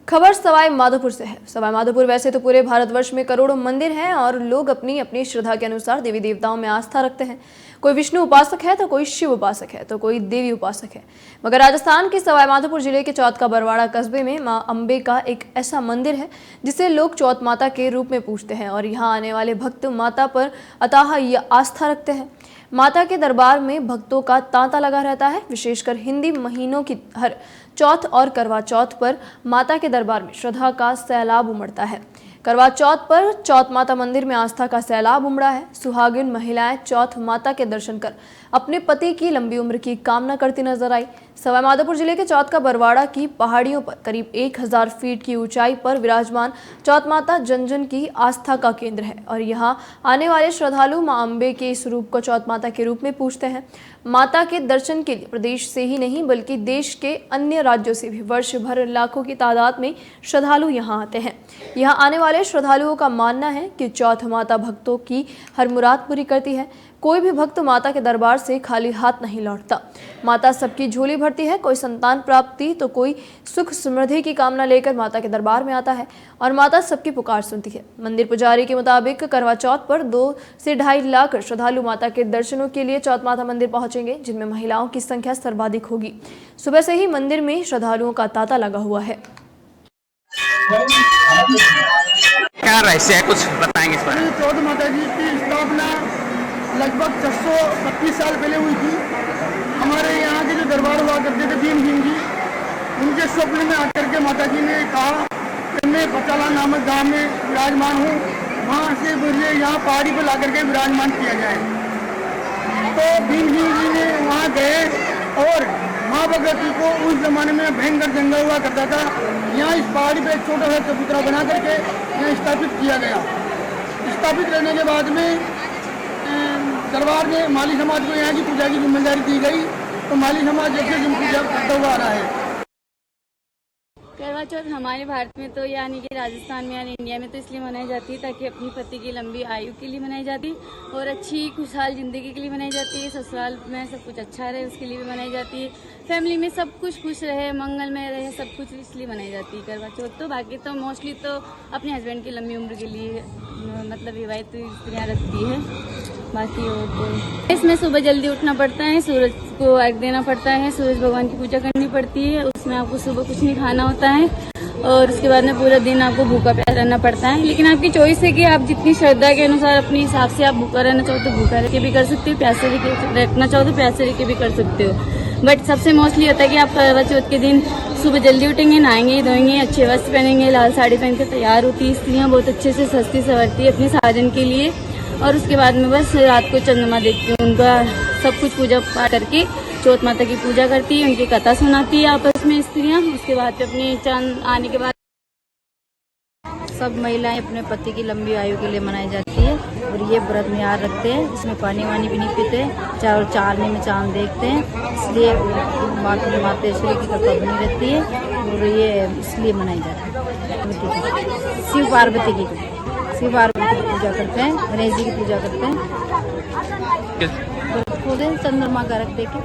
खबर सवाई माधोपुर से है। सवाई माधोपुर वैसे तो पूरे भारतवर्ष में करोड़ों मंदिर हैं और लोग अपनी अपनी श्रद्धा के अनुसार देवी देवताओं में आस्था रखते हैं। कोई विष्णु उपासक है तो कोई शिव उपासक है तो कोई देवी उपासक है। मगर राजस्थान के सवाई माधोपुर जिले के चौथ का बरवाड़ा कस्बे में मां अंबे का एक ऐसा मंदिर है जिसे लोग चौथ माता के रूप में पूजते हैं और यहाँ आने वाले भक्त माता पर अथाह आस्था रखते हैं। माता के दरबार में भक्तों का तांता लगा रहता है। विशेषकर हिंदी महीनों की हर चौथ और करवा चौथ पर माता के दरबार में श्रद्धा का सैलाब उमड़ता है। करवा चौथ पर चौथ माता मंदिर में आस्था का सैलाब उमड़ा है। सुहागिन महिलाएं चौथ माता के दर्शन कर अपने पति की लंबी उम्र की कामना करती नजर आई। सवाई माधोपुर जिले के चौथ का बरवाड़ा की पहाड़ियों पर करीब 1000 फीट की ऊंचाई पर विराजमान चौथ माता जन जन की आस्था का केंद्र है और यहाँ आने वाले श्रद्धालु मां अंबे के इस रूप को चौथ माता के रूप में पूजते हैं। माता के दर्शन के लिए प्रदेश से ही नहीं बल्कि देश के अन्य राज्यों से भी वर्ष भर लाखों की तादाद में श्रद्धालु यहाँ आते हैं। यहाँ आने वाले श्रद्धालुओं का मानना है कि चौथ माता भक्तों की हर मुराद पूरी करती है। कोई भी भक्त माता के दरबार से खाली हाथ नहीं लौटता। माता सबकी झोली भरती है। कोई संतान प्राप्ति तो कोई सुख समृद्धि की कामना लेकर माता के दरबार में आता है और माता सबकी पुकार सुनती है। मंदिर पुजारी के मुताबिक करवा चौथ पर 2 से 2.5 लाख श्रद्धालु माता के दर्शनों के लिए चौथ माता मंदिर पहुंचेंगे, जिनमें महिलाओं की संख्या सर्वाधिक होगी। सुबह से ही मंदिर में श्रद्धालुओं का तांता लगा हुआ है। क्या रहस्य है, कुछ बताएंगे इस बारे में? चौथ माता जी की स्थापना लगभग 625 साल पहले हुई थी। हमारे यहाँ के जो दरबार हुआ करते थे भीम जी, उनके स्वप्न में आकर के माता जी ने कहा कि मैं पचाला नामक गांव में विराजमान हूँ, वहाँ से मुझे यहाँ पहाड़ी पर ला करके विराजमान किया जाए। तो भीम जी ने वहाँ गए और माँ भगवती को उस जमाने में भयंकर जंगल हुआ करता था। यहाँ इस पहाड़ी पे एक छोटा सा चबूतरा बना करके यहाँ स्थापित किया गया। स्थापित रहने के बाद में दरबार में माली समाज को यहाँ की पूजा की जिम्मेदारी दी गई, तो माली समाज जब से पूजा करता हुआ आ रहा है। करवा चौथ हमारे भारत में तो यानी कि राजस्थान में यानी इंडिया में तो इसलिए मनाई जाती है ताकि अपनी पति की लंबी आयु के लिए मनाई जाती है और अच्छी खुशहाल ज़िंदगी के लिए मनाई जाती है। ससुराल में सब कुछ अच्छा रहे उसके लिए भी मनाई जाती है। फैमिली में सब कुछ खुश रहे, मंगल में रहे, सब कुछ इसलिए मनाई जाती है करवा चौथ। तो बाकी तो मोस्टली तो अपने हस्बैंड की लंबी उम्र के लिए मतलब विवाहित स्त्रियाँ रखती है। बाकी और तो इसमें सुबह जल्दी उठना पड़ता है, सूरज को अर्घ देना पड़ता है, सूरज भगवान की पूजा करनी पड़ती है। उसमें आपको सुबह कुछ नहीं खाना होता है और उसके बाद में पूरा दिन आपको भूखा प्यासा रहना पड़ता है। लेकिन आपकी चॉइस है कि आप जितनी श्रद्धा के अनुसार अपने हिसाब से आप भूखा रहना चाहो तो भूखा रह के भी कर सकते हो, प्यासे रखना चाहो तो प्यासे रह के भी कर सकते हो। बट सबसे मोस्टली होता है कि आप करवा चौथ के दिन सुबह जल्दी उठेंगे, नहाएंगे धोएंगे, अच्छे वस्त्र पहनेंगे, लाल साड़ी पहन कर तैयार होती है स्त्रियाँ, बहुत अच्छे से सजती संवरती है अपने साजन के लिए। और उसके बाद में बस रात को चंद्रमा देखती हूँ, उनका सब कुछ पूजा पाठ करके चौथ माता की पूजा करती है, उनकी कथा सुनाती है आपस में स्त्रियाँ। उसके बाद अपने चांद आने के बाद सब महिलाएं अपने पति की लंबी आयु के लिए मनाई जाती है और ये व्रत निहार रखते हैं। इसमें पानी वानी भी नहीं पीते, चाहे चारने में चांद देखते हैं, इसलिए मातेश्वरी की कृपा बनी रहती है और ये इसलिए मनाई जाती है। शिव पार्वती की पूजा करते हैं, गणेश जी की पूजा करते हैं, चंद्रमा का रख देके